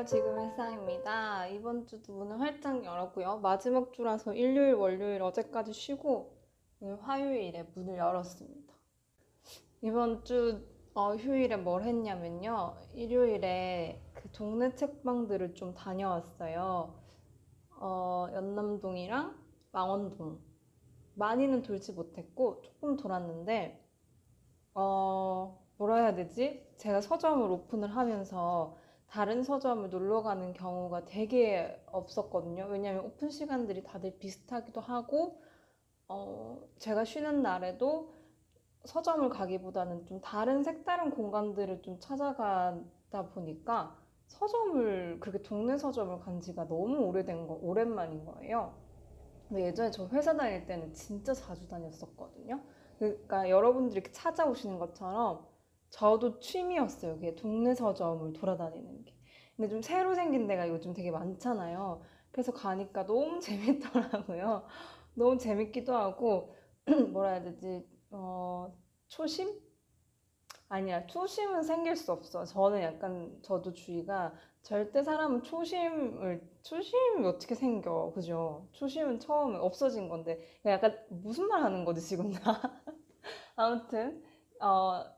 안녕하세요. 지금 햇상입니다. 이번 주도 문을 활짝 열었고요. 마지막 주라서 일요일, 월요일 어제까지 쉬고 오늘 화요일에 문을 열었습니다. 이번 주 휴일에 뭘 했냐면요. 일요일에 그 동네 책방들을 좀 다녀왔어요. 연남동이랑 망원동. 많이는 돌지 못했고 조금 돌았는데 뭐라 해야 되지? 제가 서점을 오픈을 하면서 다른 서점을 놀러 가는 경우가 되게 없었거든요. 왜냐면 오픈 시간들이 다들 비슷하기도 하고, 제가 쉬는 날에도 서점을 가기보다는 좀 다른 색다른 공간들을 좀 찾아가다 보니까 서점을, 그렇게 동네 서점을 간 지가 너무 오랜만인 거예요. 근데 예전에 저 회사 다닐 때는 진짜 자주 다녔었거든요. 그러니까 여러분들이 이렇게 찾아오시는 것처럼 저도 취미였어요. 그게 동네 서점을 돌아다니는 게. 근데 좀 새로 생긴 데가 요즘 되게 많잖아요. 그래서 가니까 너무 재밌더라고요. 너무 재밌기도 하고, 뭐라 해야 되지? 초심? 아니야, 초심은 생길 수 없어. 저는 약간, 저도 주의가 절대 사람은 초심이 어떻게 생겨. 그죠? 초심은 처음에 없어진 건데. 약간 무슨 말 하는 거지, 지금 나? 아무튼,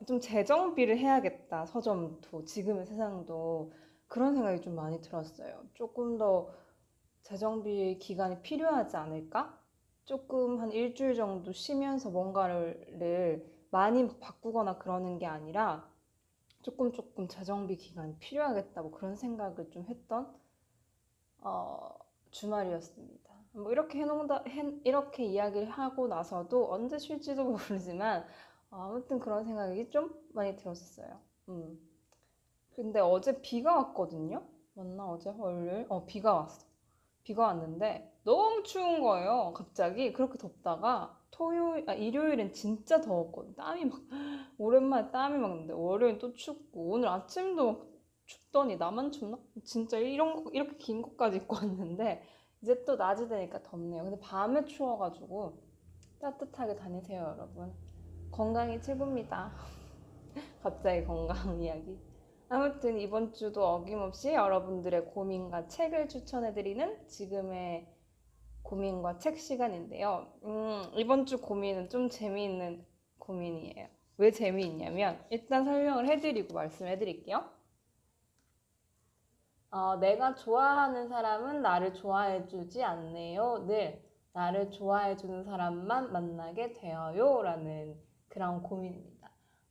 좀 재정비를 해야겠다. 서점도, 지금의 세상도. 그런 생각이 좀 많이 들었어요. 조금 더 재정비 기간이 필요하지 않을까? 조금 한 일주일 정도 쉬면서 뭔가를 많이 바꾸거나 그러는 게 아니라 조금 재정비 기간이 필요하겠다 뭐 그런 생각을 좀 했던 어, 주말이었습니다. 뭐 이렇게 이렇게 이야기를 하고 나서도 언제 쉴지도 모르지만 아무튼 그런 생각이 좀 많이 들었었어요. 음. 근데 어제 비가 왔거든요. 맞나 어제 월요일? 비가 왔어. 비가 왔는데 너무 추운 거예요. 갑자기 그렇게 덥다가 일요일엔 진짜 더웠거든. 땀이 막 오랜만에 땀이 막 나는데 월요일 또 춥고 오늘 아침도 막 춥더니 나만 춥나? 진짜 이렇게 긴 것까지 입고 왔는데 이제 또 낮이 되니까 덥네요. 근데 밤에 추워가지고 따뜻하게 다니세요, 여러분. 건강이 최고입니다. 갑자기 건강 이야기. 아무튼 이번 주도 어김없이 여러분들의 고민과 책을 추천해드리는 지금의 고민과 책 시간인데요. 이번 주 고민은 좀 재미있는 고민이에요. 왜 재미있냐면, 일단 설명을 해드리고 말씀해드릴게요. 내가 좋아하는 사람은 나를 좋아해주지 않네요. 늘 나를 좋아해주는 사람만 만나게 되어요. 라는 그런 고민입니다.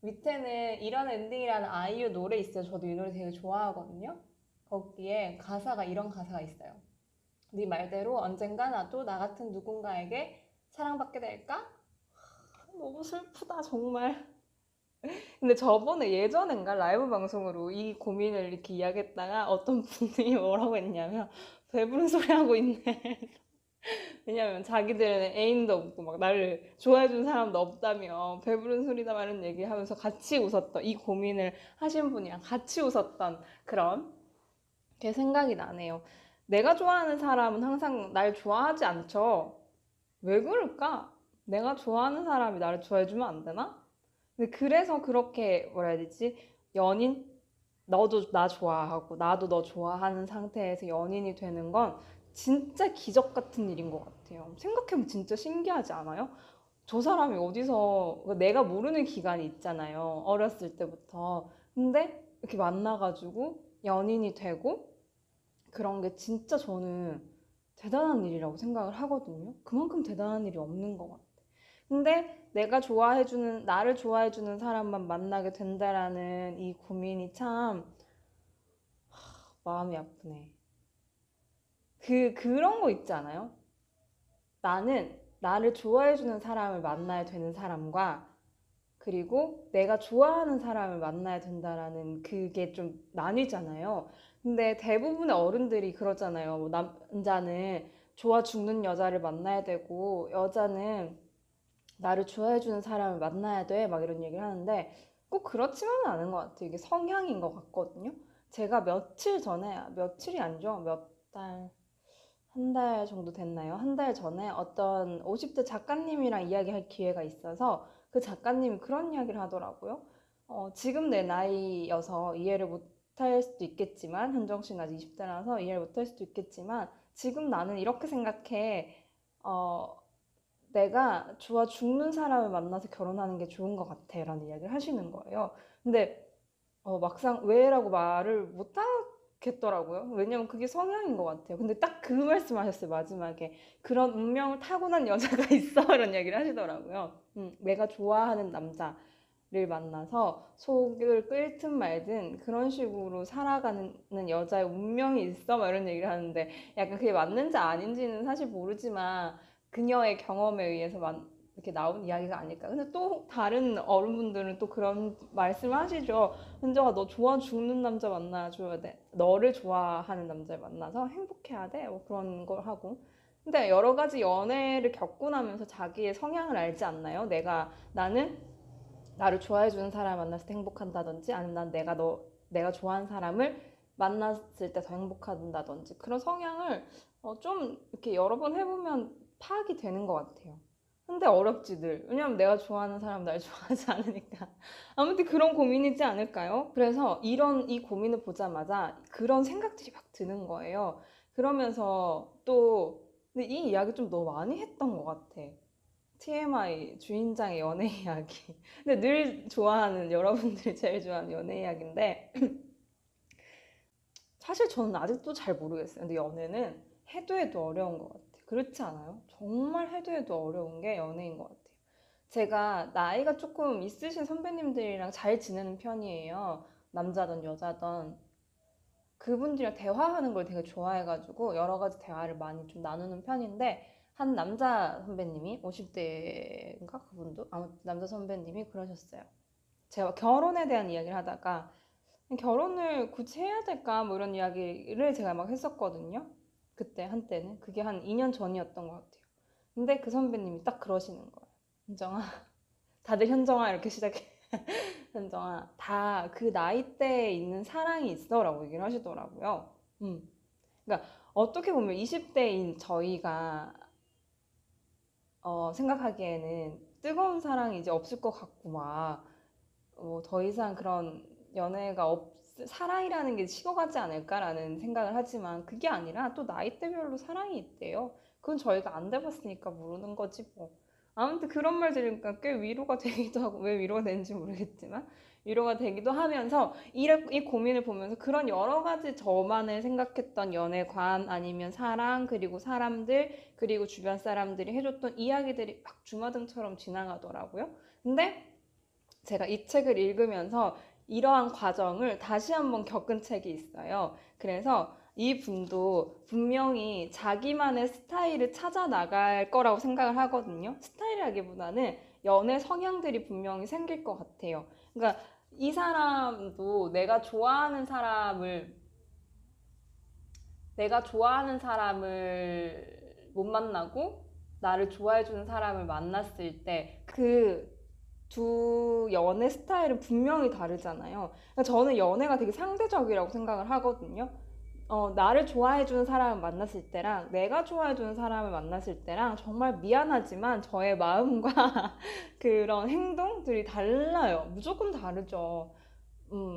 밑에는 이런 엔딩이라는 아이유 노래 있어요. 저도 이 노래 되게 좋아하거든요. 거기에 이런 가사가 있어요. 네 말대로 언젠가 나도 나 같은 누군가에게 사랑받게 될까? 너무 슬프다, 정말. 근데 예전엔가 라이브 방송으로 이 고민을 이렇게 이야기했다가 어떤 분이 뭐라고 했냐면, 배부른 소리 하고 있네. 왜냐면 자기들은 애인도 없고 막 나를 좋아해준 사람도 없다며 배부른 소리다 말은 얘기하면서 같이 웃었던, 이 고민을 하신 분이랑 같이 웃었던 그런 게 생각이 나네요. 내가 좋아하는 사람은 항상 날 좋아하지 않죠. 왜 그럴까? 내가 좋아하는 사람이 나를 좋아해주면 안 되나? 근데 그래서 그렇게 뭐라 해야 되지? 연인? 너도 나 좋아하고 나도 너 좋아하는 상태에서 연인이 되는 건 진짜 기적 같은 일인 것 같아요. 생각해보면 진짜 신기하지 않아요? 저 사람이 어디서 내가 모르는 기간이 있잖아요. 어렸을 때부터. 근데 이렇게 만나가지고 연인이 되고 그런 게 진짜 저는 대단한 일이라고 생각을 하거든요. 그만큼 대단한 일이 없는 것 같아요. 근데 나를 좋아해주는 사람만 만나게 된다라는 이 고민이 참 마음이 아프네. 그런 거 있지 않아요? 나는 나를 좋아해주는 사람을 만나야 되는 사람과 그리고 내가 좋아하는 사람을 만나야 된다라는 그게 좀 나뉘잖아요. 근데 대부분의 어른들이 그러잖아요. 뭐 남자는 좋아 죽는 여자를 만나야 되고 여자는 나를 좋아해주는 사람을 만나야 돼. 막 이런 얘기를 하는데 꼭 그렇지만은 않은 것 같아요. 이게 성향인 것 같거든요. 제가 며칠이 아니죠. 한 달 정도 됐나요? 한 달 전에 어떤 50대 작가님이랑 이야기할 기회가 있어서 그 작가님이 그런 이야기를 하더라고요. 지금 내 나이여서 못할 수도 있겠지만, 현정 씨는 아직 20대라서 이해를 못할 수도 있겠지만, 지금 나는 이렇게 생각해. 어, 내가 좋아 죽는 사람을 만나서 결혼하는 게 좋은 것 같아 라는 이야기를 하시는 거예요. 근데 막상 왜라고 말을 못 하겠더라고요. 왜냐면 그게 성향인 것 같아요. 근데 딱 그 말씀 하셨어요, 마지막에. 그런 운명을 타고난 여자가 있어. 이런 이야기를 하시더라고요. 내가 좋아하는 남자를 만나서 속을 끓든 말든 그런 식으로 살아가는 여자의 운명이 있어. 막 이런 얘기를 하는데 약간 그게 맞는지 아닌지는 사실 모르지만 그녀의 경험에 의해서 이렇게 나온 이야기가 아닐까. 근데 또 다른 어른분들은 또 그런 말씀을 하시죠. 현정아, 너 좋아 죽는 남자 만나줘야 돼. 너를 좋아하는 남자를 만나서 행복해야 돼. 뭐 그런 걸 하고. 근데 여러 가지 연애를 겪고 나면서 자기의 성향을 알지 않나요? 나는 나를 좋아해주는 사람을 만났을 때 행복한다든지, 아니면 내가 좋아하는 사람을 만났을 때 더 행복한다든지, 그런 성향을 좀 이렇게 여러 번 해보면 파악이 되는 것 같아요. 근데 어렵지 늘. 왜냐면 내가 좋아하는 사람 날 좋아하지 않으니까. 아무튼 그런 고민이지 않을까요? 그래서 이 고민을 보자마자 그런 생각들이 막 드는 거예요. 그러면서 또 근데 이 이야기 좀 너무 많이 했던 것 같아. TMI 주인장의 연애 이야기. 근데 늘 좋아하는 여러분들이 제일 좋아하는 연애 이야기인데 사실 저는 아직도 잘 모르겠어요. 근데 연애는 해도 어려운 것 같아요. 그렇지 않아요? 정말 해도 어려운 게 연애인 것 같아요. 제가 나이가 조금 있으신 선배님들이랑 잘 지내는 편이에요. 남자든 여자든. 그분들이랑 대화하는 걸 되게 좋아해가지고 여러 가지 대화를 많이 좀 나누는 편인데 한 남자 선배님이 50대인가 그분도 아무튼 남자 선배님이 그러셨어요. 제가 결혼에 대한 이야기를 하다가 결혼을 굳이 해야 될까 뭐 이런 이야기를 제가 막 했었거든요. 그때 한때는 그게 한 2년 전이었던 것 같아요. 근데 그 선배님이 딱 그러시는 거예요. 현정아, 다들 현정아 이렇게 시작해. 현정아, 다 그 나이대에 있는 사랑이 있어라고 얘기를 하시더라고요. 그러니까 어떻게 보면 20대인 저희가 생각하기에는 뜨거운 사랑이 이제 없을 것 같고 막 더 이상 그런 연애가 사랑이라는 게 식어가지 않을까라는 생각을 하지만 그게 아니라 또 나이대별로 사랑이 있대요. 그건 저희가 안 돼봤으니까 모르는 거지 뭐. 아무튼 그런 말 들으니까 꽤 위로가 되기도 하고 왜 위로가 되는지 모르겠지만 위로가 되기도 하면서 이 고민을 보면서 그런 여러 가지 저만의 생각했던 연애관 아니면 사랑 그리고 사람들 그리고 주변 사람들이 해줬던 이야기들이 막 주마등처럼 지나가더라고요. 근데 제가 이 책을 읽으면서 이러한 과정을 다시 한번 겪은 책이 있어요. 그래서 이 분도 분명히 자기만의 스타일을 찾아 나갈 거라고 생각을 하거든요. 스타일이라기보다는 연애 성향들이 분명히 생길 것 같아요. 그러니까 이 사람도 내가 좋아하는 사람을 못 만나고 나를 좋아해주는 사람을 만났을 때그 두 연애 스타일은 분명히 다르잖아요. 그러니까 저는 연애가 되게 상대적이라고 생각을 하거든요. 나를 좋아해주는 사람을 만났을 때랑 내가 좋아해주는 사람을 만났을 때랑 정말 미안하지만 저의 마음과 그런 행동들이 달라요. 무조건 다르죠.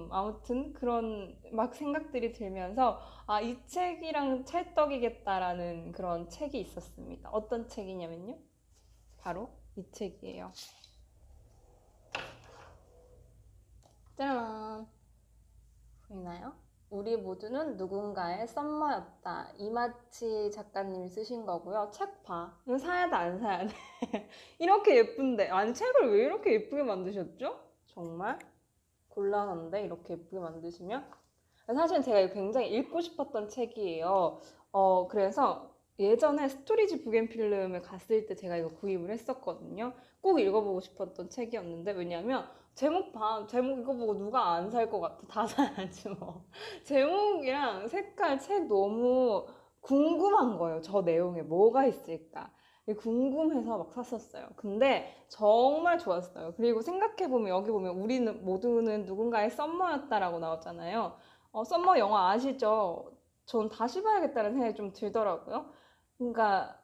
아무튼 그런 막 생각들이 들면서 이 책이랑 찰떡이겠다라는 그런 책이 있었습니다. 어떤 책이냐면요. 바로 이 책이에요. 짜란! 보이나요? 우리 모두는 누군가의 썸머였다. 이마치 작가님이 쓰신 거고요. 책 봐. 이거 사야 돼, 안 사야 돼? 이렇게 예쁜데. 아니, 책을 왜 이렇게 예쁘게 만드셨죠? 정말 곤란한데, 이렇게 예쁘게 만드시면? 사실 제가 이거 굉장히 읽고 싶었던 책이에요. 그래서 예전에 스토리지 부겐필름을 갔을 때 제가 이거 구입을 했었거든요. 꼭 읽어보고 싶었던 책이었는데, 왜냐면 제목 이거 보고 누가 안 살 것 같아. 다 사야지 뭐. 제목이랑 색깔 책 너무 궁금한 거예요. 저 내용에 뭐가 있을까. 궁금해서 막 샀었어요. 근데 정말 좋았어요. 그리고 생각해보면 여기 보면 우리는 모두는 누군가의 썸머였다라고 나왔잖아요. 썸머 영화 아시죠? 전 다시 봐야겠다는 생각이 좀 들더라고요. 그러니까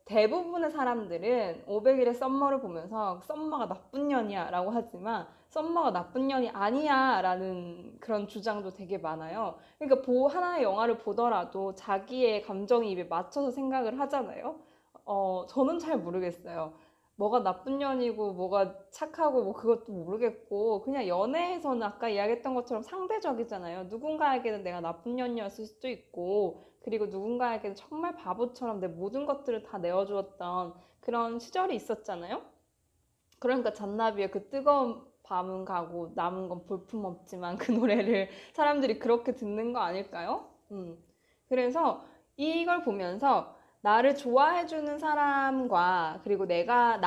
대부분의 사람들은 500일의 썸머를 보면서 썸머가 나쁜 년이야 라고 하지만 썸머가 나쁜 년이 아니야 라는 그런 주장도 되게 많아요. 그러니까 하나의 영화를 보더라도 자기의 감정이입에 맞춰서 생각을 하잖아요. 저는 잘 모르겠어요. 뭐가 나쁜 년이고 뭐가 착하고 뭐 그것도 모르겠고, 그냥 연애에서는 아까 이야기했던 것처럼 상대적이잖아요. 누군가에게는 내가 나쁜 년이었을 수도 있고, 그리고 누군가에게는 정말 바보처럼 내 모든 것들을 다 내어주었던 그런 시절이 있었잖아요. 그러니까 잔나비의 그 뜨거운 밤은 가고 남은 건 볼품없지만 그 노래를 사람들이 그렇게 듣는 거 아닐까요? 그래서 이걸 보면서 나를 좋아해주는 사람과 그리고 내가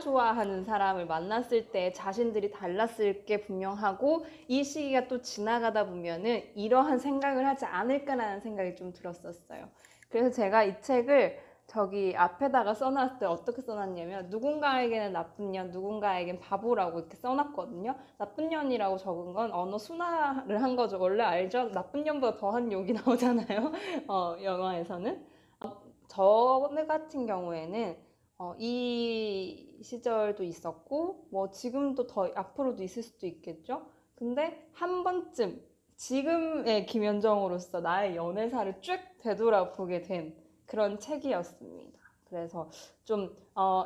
좋아하는 사람을 만났을 때 자신들이 달랐을 게 분명하고, 이 시기가 또 지나가다 보면은 이러한 생각을 하지 않을까라는 생각이 좀 들었었어요. 그래서 제가 이 책을 저기 앞에다가 써놨을 때 어떻게 써놨냐면, 누군가에게는 나쁜 년, 누군가에겐 바보라고 이렇게 써놨거든요. 나쁜 년이라고 적은 건 언어 순화를 한 거죠. 원래 알죠? 나쁜 년보다 더한 욕이 나오잖아요. 영화에서는. 저 같은 경우에는 이 시절도 있었고, 뭐 지금도 더 앞으로도 있을 수도 있겠죠. 근데 한 번쯤 지금의 김연정으로서 나의 연애사를 쭉 되돌아보게 된 그런 책이었습니다. 그래서 좀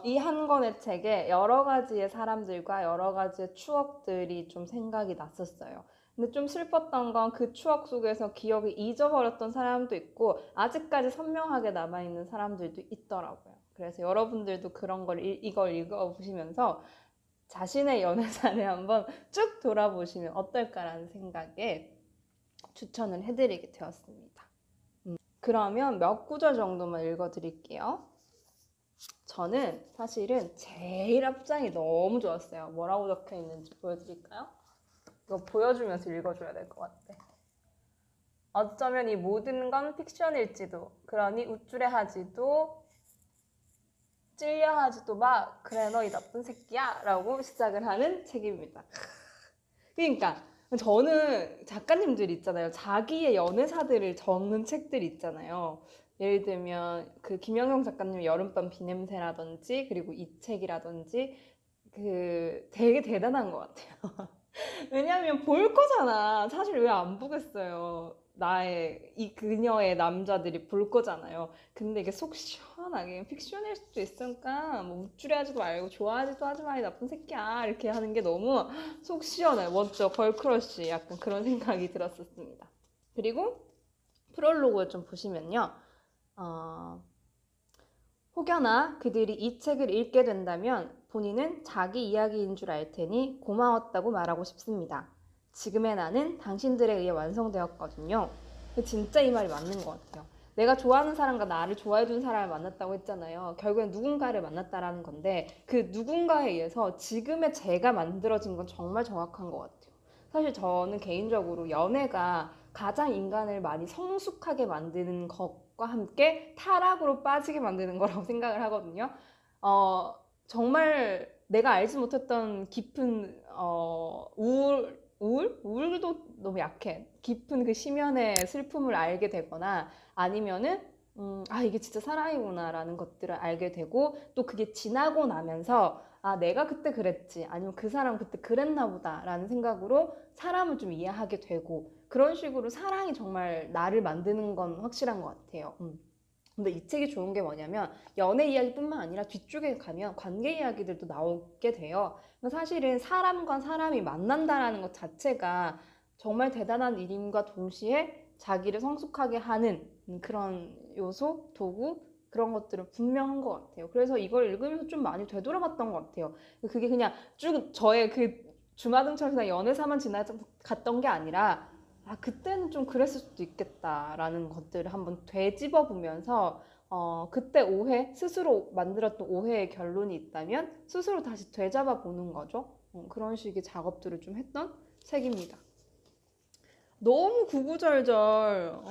이 한 권의 책에 여러 가지의 사람들과 여러 가지의 추억들이 좀 생각이 났었어요. 근데 좀 슬펐던 건 그 추억 속에서 기억을 잊어버렸던 사람도 있고 아직까지 선명하게 남아있는 사람들도 있더라고요. 그래서 여러분들도 그런 걸 이걸 읽어보시면서 자신의 연애사를 한번 쭉 돌아보시면 어떨까라는 생각에 추천을 해드리게 되었습니다. 그러면 몇 구절 정도만 읽어드릴게요. 저는 사실은 제일 앞장이 너무 좋았어요. 뭐라고 적혀 있는지 보여드릴까요? 이거 보여주면서 읽어줘야 될 것 같아. 어쩌면 이 모든 건 픽션일지도, 그러니 우쭐해하지도 찔려하지도 마. 그래 너 이 나쁜 새끼야 라고 시작을 하는 책입니다. 그러니까 저는 작가님들 있잖아요. 자기의 연애사들을 적는 책들 있잖아요. 예를 들면 그 김영경 작가님의 여름밤 비냄새라든지, 그리고 이 책이라든지, 그 되게 대단한 것 같아요. 왜냐면 볼 거잖아. 사실 왜 안 보겠어요. 이 그녀의 남자들이 볼 거잖아요. 근데 이게 속 시원하게 픽션일 수도 있으니까 뭐 우쭐해하지도 말고 좋아하지도 하지 마 이 나쁜 새끼야 이렇게 하는 게 너무 속 시원해. 멋져. 걸크러쉬 약간 그런 생각이 들었었습니다. 그리고 프롤로그를 좀 보시면요. 혹여나 그들이 이 책을 읽게 된다면 본인은 자기 이야기인 줄 알 테니 고마웠다고 말하고 싶습니다. 지금의 나는 당신들에 의해 완성되었거든요. 진짜 이 말이 맞는 것 같아요. 내가 좋아하는 사람과 나를 좋아해주는 사람을 만났다고 했잖아요. 결국엔 누군가를 만났다라는 건데, 그 누군가에 의해서 지금의 제가 만들어진 건 정말 정확한 것 같아요. 사실 저는 개인적으로 연애가 가장 인간을 많이 성숙하게 만드는 것과 함께 타락으로 빠지게 만드는 거라고 생각을 하거든요. 정말 내가 알지 못했던 깊은 우울도 너무 약해. 깊은 그 심연의 슬픔을 알게 되거나, 아니면은 이게 진짜 사랑이구나 라는 것들을 알게 되고, 또 그게 지나고 나면서 내가 그때 그랬지, 아니면 그 사람 그때 그랬나 보다 라는 생각으로 사람을 좀 이해하게 되고, 그런 식으로 사랑이 정말 나를 만드는 건 확실한 것 같아요. 근데 이 책이 좋은 게 뭐냐면 연애 이야기뿐만 아니라 뒤쪽에 가면 관계 이야기들도 나오게 돼요. 사실은 사람과 사람이 만난다라는 것 자체가 정말 대단한 일임과 동시에 자기를 성숙하게 하는 그런 요소, 도구, 그런 것들은 분명한 것 같아요. 그래서 이걸 읽으면서 좀 많이 되돌아봤던 것 같아요. 그게 그냥 쭉 저의 그 주마등처럼 그냥 연애사만 지나갔던 게 아니라, 그때는 좀 그랬을 수도 있겠다라는 것들을 한번 되짚어 보면서, 그때 스스로 만들었던 오해의 결론이 있다면 스스로 다시 되잡아 보는 거죠. 그런 식의 작업들을 좀 했던 책입니다. 너무 구구절절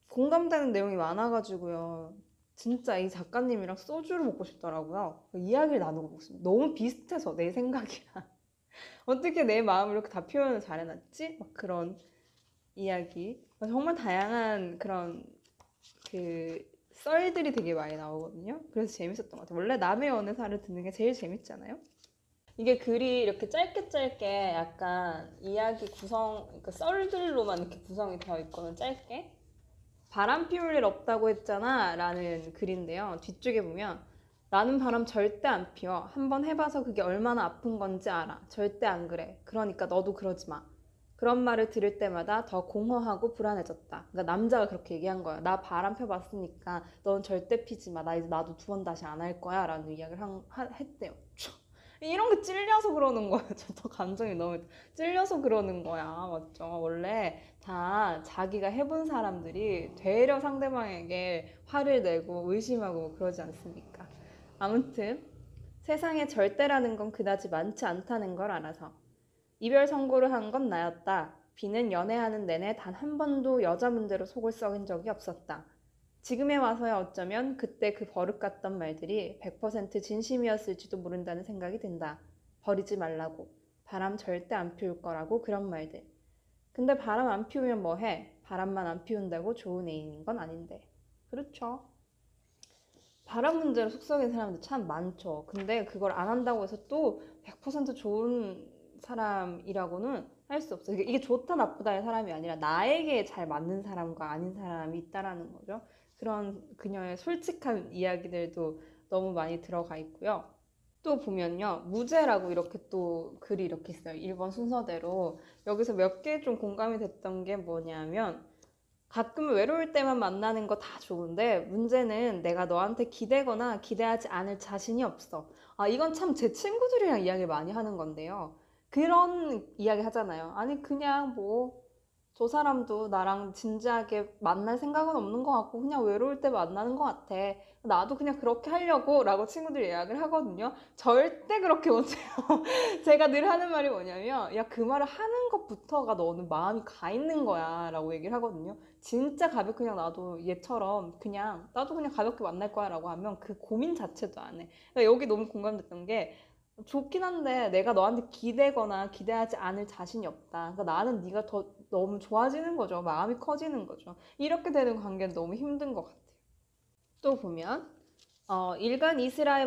공감되는 내용이 많아가지고요. 진짜 이 작가님이랑 소주를 먹고 싶더라고요. 이야기를 나누고 먹습니다. 너무 비슷해서 내 생각이랑. 어떻게 내 마음을 이렇게 다 표현을 잘 해놨지? 막 그런 이야기. 정말 다양한 그런 그 썰들이 되게 많이 나오거든요. 그래서 재밌었던 것 같아요. 원래 남의 연애사를 듣는 게 제일 재밌잖아요. 이게 글이 이렇게 짧게 짧게 약간 이야기 구성, 그러니까 썰들로만 이렇게 구성이 되어 있거든, 짧게. 바람 피울 일 없다고 했잖아 라는 글인데요. 뒤쪽에 보면 나는 바람 절대 안 피워. 한번 해봐서 그게 얼마나 아픈 건지 알아. 절대 안 그래. 그러니까 너도 그러지 마. 그런 말을 들을 때마다 더 공허하고 불안해졌다. 그러니까 남자가 그렇게 얘기한 거야. 나 바람 펴봤으니까 넌 절대 피지 마. 나 이제 나도 두 번 다시 안 할 거야 라는 이야기를 했대요. 이런 게 찔려서 그러는 거야. 저도 감정이 너무 찔려서 그러는 거야. 맞죠? 원래 다 자기가 해본 사람들이 되려 상대방에게 화를 내고 의심하고 그러지 않습니까? 아무튼 세상에 절대라는 건 그다지 많지 않다는 걸 알아서 이별 선고를 한 건 나였다. 비는 연애하는 내내 단 한 번도 여자 문제로 속을 썩인 적이 없었다. 지금에 와서야 어쩌면 그때 그 버릇 같던 말들이 100% 진심이었을지도 모른다는 생각이 든다. 버리지 말라고. 바람 절대 안 피울 거라고 그런 말들. 근데 바람 안 피우면 뭐 해? 바람만 안 피운다고 좋은 애인인 건 아닌데. 그렇죠. 바람 문제로 속썩인 사람들 참 많죠. 근데 그걸 안 한다고 해서 또 100% 좋은 사람이라고는 할 수 없어요. 이게 좋다 나쁘다의 사람이 아니라 나에게 잘 맞는 사람과 아닌 사람이 있다라는 거죠. 그런 그녀의 솔직한 이야기들도 너무 많이 들어가 있고요. 또 보면요. 무죄라고 이렇게 또 글이 이렇게 있어요. 1번 순서대로. 여기서 몇 개 좀 공감이 됐던 게 뭐냐면 가끔 외로울 때만 만나는 거 다 좋은데 문제는 내가 너한테 기대거나 기대하지 않을 자신이 없어. 아, 이건 참 제 친구들이랑 이야기 많이 하는 건데요. 그런 이야기 하잖아요. 아니, 그냥 뭐, 저 사람도 나랑 진지하게 만날 생각은 없는 것 같고, 그냥 외로울 때 만나는 것 같아. 나도 그냥 그렇게 하려고 라고 친구들이 이야기를 하거든요. 절대 그렇게 못해요. 제가 늘 하는 말이 뭐냐면, 야, 그 말을 하는 것부터가 너는 마음이 가 있는 거야. 라고 얘기를 하거든요. 진짜 가볍게 그냥 나도 얘처럼 그냥, 나도 그냥 가볍게 만날 거야. 라고 하면 그 고민 자체도 안 해. 그러니까 여기 너무 공감됐던 게, 좋긴 한데 내가 너한테 기대거나 기대하지 않을 자신이 없다. 그러니까 나는 네가 더 너무 좋아지는 거죠. 마음이 커지는 거죠. 이렇게 되는 관계는 너무 힘든 것 같아요. 또 보면 일간 이스라에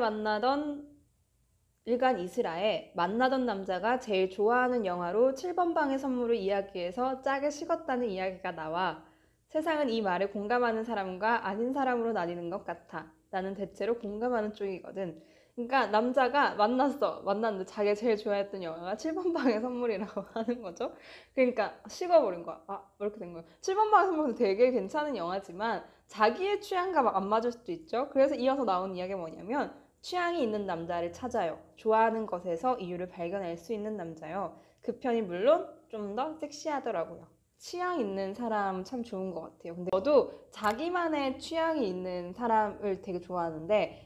만나던 남자가 제일 좋아하는 영화로 7번 방의 선물을 이야기해서 짝을 식었다는 이야기가 나와 세상은 이 말에 공감하는 사람과 아닌 사람으로 나뉘는 것 같아. 나는 대체로 공감하는 쪽이거든. 그러니까 남자가 만났는데 자기가 제일 좋아했던 영화가 7번 방의 선물이라고 하는 거죠. 그러니까 식어버린 거야. 아, 이렇게 된 거야. 7번 방의 선물은 되게 괜찮은 영화지만 자기의 취향과 막 안 맞을 수도 있죠. 그래서 이어서 나온 이야기가 뭐냐면 취향이 있는 남자를 찾아요. 좋아하는 것에서 이유를 발견할 수 있는 남자요. 그 편이 물론 좀 더 섹시하더라고요. 취향 있는 사람 참 좋은 것 같아요. 근데 저도 자기만의 취향이 있는 사람을 되게 좋아하는데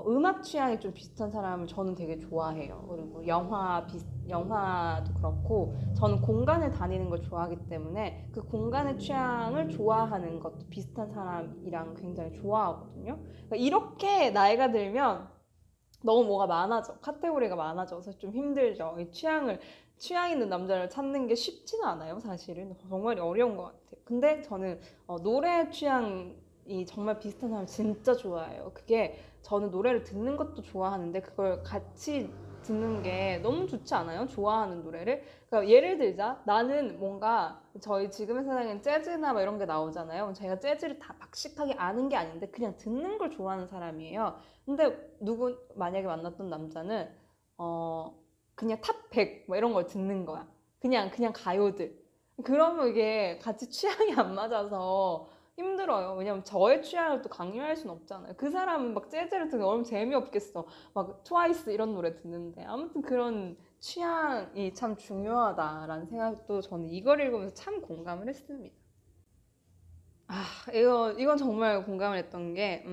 음악 취향이 좀 비슷한 사람을 저는 되게 좋아해요. 그리고 영화도 그렇고 저는 공간을 다니는 걸 좋아하기 때문에 그 공간의 취향을 좋아하는 것도 비슷한 사람이랑 굉장히 좋아하거든요. 그러니까 이렇게 나이가 들면 너무 뭐가 많아져. 카테고리가 많아져서 좀 힘들죠. 취향 있는 남자를 찾는 게 쉽지는 않아요, 사실은. 정말 어려운 것 같아요. 근데 저는 노래 취향이 정말 비슷한 사람 진짜 좋아해요. 그게 저는 노래를 듣는 것도 좋아하는데 그걸 같이 듣는 게 너무 좋지 않아요? 좋아하는 노래를? 그러니까 예를 들자, 나는 뭔가 저희 지금의 세상엔 재즈나 막 이런 게 나오잖아요. 제가 재즈를 다 박식하게 아는 게 아닌데 그냥 듣는 걸 좋아하는 사람이에요. 근데 만약에 만났던 남자는 어 그냥 탑 100 뭐 이런 걸 듣는 거야. 그냥 가요들. 그러면 이게 같이 취향이 안 맞아서 힘들어요. 왜냐면 저의 취향을 또 강요할 순 없잖아요. 그 사람은 막 재즈를 듣는 거 얼마나 재미없겠어. 막 트와이스 이런 노래 듣는데. 아무튼 그런 취향이 참 중요하다라는 생각도 저는 이걸 읽으면서 참 공감을 했습니다. 아, 이건 정말 공감을 했던 게,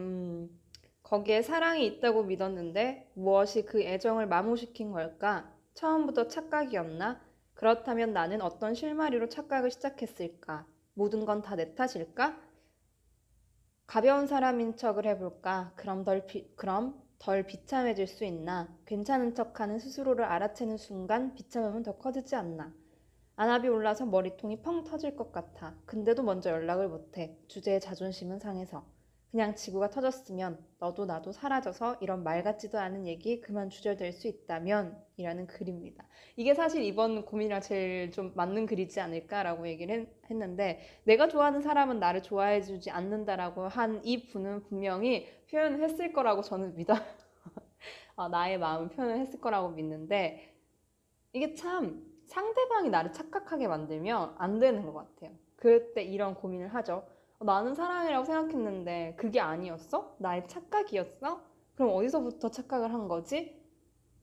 거기에 사랑이 있다고 믿었는데 무엇이 그 애정을 마모시킨 걸까? 처음부터 착각이었나? 그렇다면 나는 어떤 실마리로 착각을 시작했을까? 모든 건 다 내 탓일까? 가벼운 사람인 척을 해볼까? 그럼 덜 비참해질 수 있나? 괜찮은 척하는 스스로를 알아채는 순간 비참함은 더 커지지 않나? 안압이 올라서 머리통이 펑 터질 것 같아. 근데도 먼저 연락을 못해. 주제에 자존심은 상해서. 그냥 지구가 터졌으면 너도 나도 사라져서 이런 말 같지도 않은 얘기 그만 주절될 수 있다면 이라는 글입니다. 이게 사실 이번 고민이랑 제일 좀 맞는 글이지 않을까라고 얘기를 했는데 내가 좋아하는 사람은 나를 좋아해주지 않는다라고 한 이 분은 분명히 표현을 했을 거라고 저는 믿어요. 나의 마음을 표현을 했을 거라고 믿는데 이게 참 상대방이 나를 착각하게 만들면 안 되는 것 같아요. 그럴 때 이런 고민을 하죠. 나는 사랑이라고 생각했는데 그게 아니었어? 나의 착각이었어? 그럼 어디서부터 착각을 한 거지?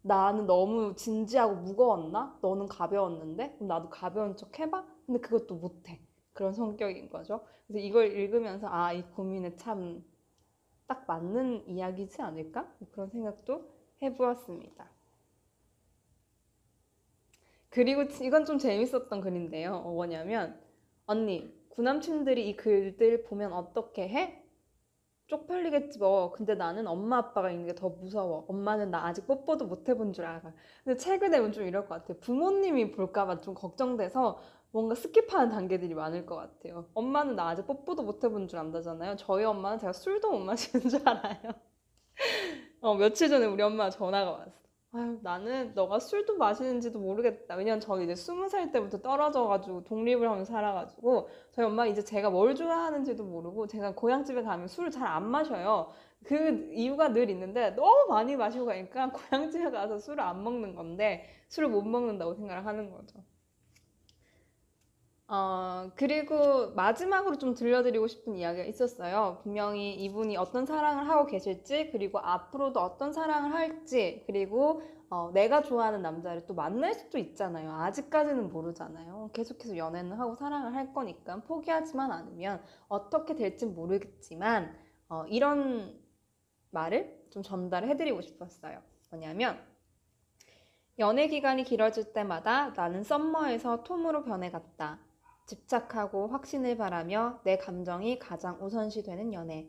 나는 너무 진지하고 무거웠나? 너는 가벼웠는데? 그럼 나도 가벼운 척 해봐? 근데 그것도 못해. 그런 성격인 거죠. 그래서 이걸 읽으면서 이 고민에 참 딱 맞는 이야기지 않을까? 그런 생각도 해보았습니다. 그리고 이건 좀 재밌었던 글인데요. 뭐냐면 언니 구남친들이 이 글들 보면 어떻게 해? 쪽팔리겠지 뭐. 근데 나는 엄마 아빠가 있는 게 더 무서워. 엄마는 나 아직 뽀뽀도 못 해본 줄 알아. 근데 책을 내면 좀 이럴 것 같아요. 부모님이 볼까 봐 좀 걱정돼서 뭔가 스킵하는 단계들이 많을 것 같아요. 엄마는 나 아직 뽀뽀도 못 해본 줄 안다잖아요. 저희 엄마는 제가 술도 못 마시는 줄 알아요. 며칠 전에 우리 엄마 전화가 왔어. 아유, 나는 너가 술도 마시는지도 모르겠다. 왜냐면 저는 이제 20살 때부터 떨어져가지고 독립을 하면서 살아가지고 저희 엄마 이제 제가 뭘 좋아하는지도 모르고 제가 고향집에 가면 술을 잘 안 마셔요. 그 이유가 늘 있는데 너무 많이 마시고 가니까 고향집에 가서 술을 안 먹는 건데 술을 못 먹는다고 생각을 하는 거죠. 그리고 마지막으로 좀 들려드리고 싶은 이야기가 있었어요. 분명히 이분이 어떤 사랑을 하고 계실지, 그리고 앞으로도 어떤 사랑을 할지, 그리고 내가 좋아하는 남자를 또 만날 수도 있잖아요. 아직까지는 모르잖아요. 계속해서 연애는 하고 사랑을 할 거니까 포기하지만 않으면 어떻게 될진 모르겠지만, 이런 말을 좀 전달해드리고 싶었어요. 뭐냐면, 연애 기간이 길어질 때마다 나는 썸머에서 톰으로 변해갔다. 집착하고 확신을 바라며 내 감정이 가장 우선시되는 연애.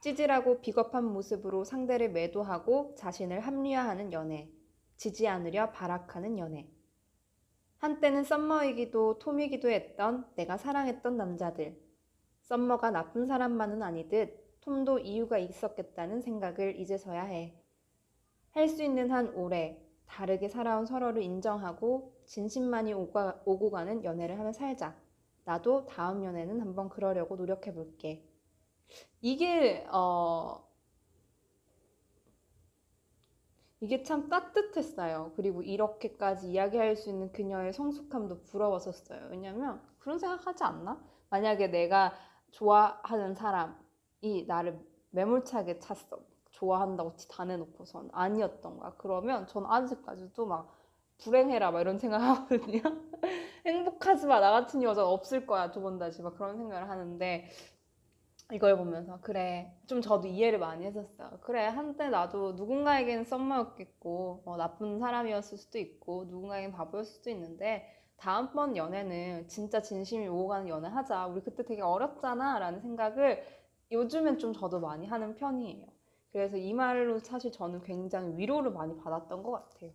찌질하고 비겁한 모습으로 상대를 매도하고 자신을 합리화하는 연애. 지지 않으려 발악하는 연애. 한때는 썸머이기도 톰이기도 했던 내가 사랑했던 남자들. 썸머가 나쁜 사람만은 아니듯 톰도 이유가 있었겠다는 생각을 이제서야 해. 할 수 있는 한 오래 다르게 살아온 서로를 인정하고 진심만이 오고 가는 연애를 하며 살자. 나도 다음 연애는 한번 그러려고 노력해볼게. 이게 이게 참 따뜻했어요. 그리고 이렇게까지 이야기할 수 있는 그녀의 성숙함도 부러웠었어요. 왜냐면 그런 생각하지 않나? 만약에 내가 좋아하는 사람이 나를 매몰차게 찼어. 좋아한다고 다 내놓고선 아니었던 거야. 그러면 전 아직까지도 막 불행해라 막 이런 생각하거든요. 행복하지 마. 나 같은 여자 없을 거야. 두 번 다시 막 그런 생각을 하는데 이걸 보면서 그래 좀 저도 이해를 많이 했었어요. 그래 한때 나도 누군가에게는 썸머였겠고 나쁜 사람이었을 수도 있고 누군가에겐 바보였을 수도 있는데 다음번 연애는 진짜 진심이 오고 가는 연애 하자. 우리 그때 되게 어렸잖아 라는 생각을 요즘엔 좀 저도 많이 하는 편이에요. 그래서 이 말로 사실 저는 굉장히 위로를 많이 받았던 것 같아요.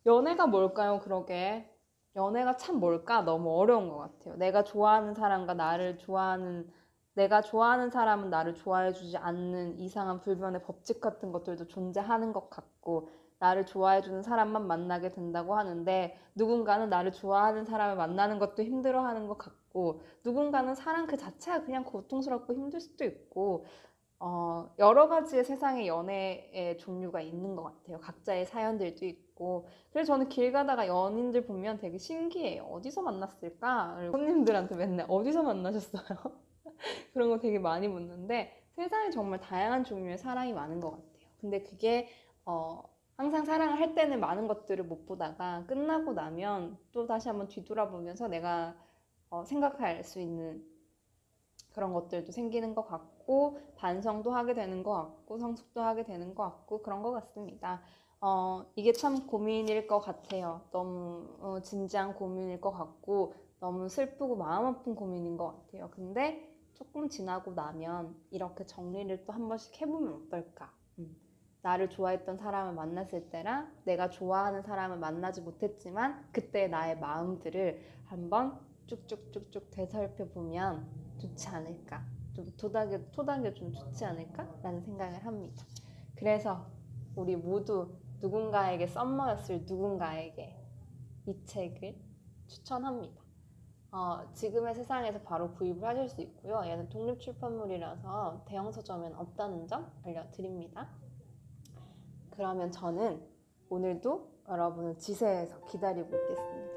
연애가 뭘까요? 그러게 연애가 참 뭘까? 너무 어려운 것 같아요. 내가 좋아하는 사람과 내가 좋아하는 사람은 나를 좋아해주지 않는 이상한 불변의 법칙 같은 것들도 존재하는 것 같고, 나를 좋아해주는 사람만 만나게 된다고 하는데, 누군가는 나를 좋아하는 사람을 만나는 것도 힘들어하는 것 같고, 누군가는 사랑 그 자체가 그냥 고통스럽고 힘들 수도 있고, 여러 가지의 세상의 연애의 종류가 있는 것 같아요. 각자의 사연들도 있고. 그래서 저는 길 가다가 연인들 보면 되게 신기해요. 어디서 만났을까? 그리고 손님들한테 맨날 어디서 만나셨어요? 그런 거 되게 많이 묻는데 세상에 정말 다양한 종류의 사랑이 많은 것 같아요. 근데 그게 어, 항상 사랑을 할 때는 많은 것들을 못 보다가 끝나고 나면 또 다시 한번 뒤돌아보면서 내가 생각할 수 있는 그런 것들도 생기는 것 같고 반성도 하게 되는 것 같고 성숙도 하게 되는 것 같고 그런 것 같습니다. 이게 참 고민일 것 같아요. 너무 진지한 고민일 것 같고 너무 슬프고 마음 아픈 고민인 것 같아요. 근데 조금 지나고 나면 이렇게 정리를 또 한 번씩 해보면 어떨까? 나를 좋아했던 사람을 만났을 때랑 내가 좋아하는 사람을 만나지 못했지만 그때 나의 마음들을 한번 쭉쭉쭉쭉 되살펴보면 좋지 않을까, 좀 토닥여 좀 좋지 않을까라는 생각을 합니다. 그래서 우리 모두 누군가에게 썸머였을 누군가에게 이 책을 추천합니다. 지금의 세상에서 바로 구입을 하실 수 있고요. 얘는 독립출판물이라서 대형 서점엔 없다는 점 알려드립니다. 그러면 저는 오늘도 여러분을 지세에서 기다리고 있겠습니다.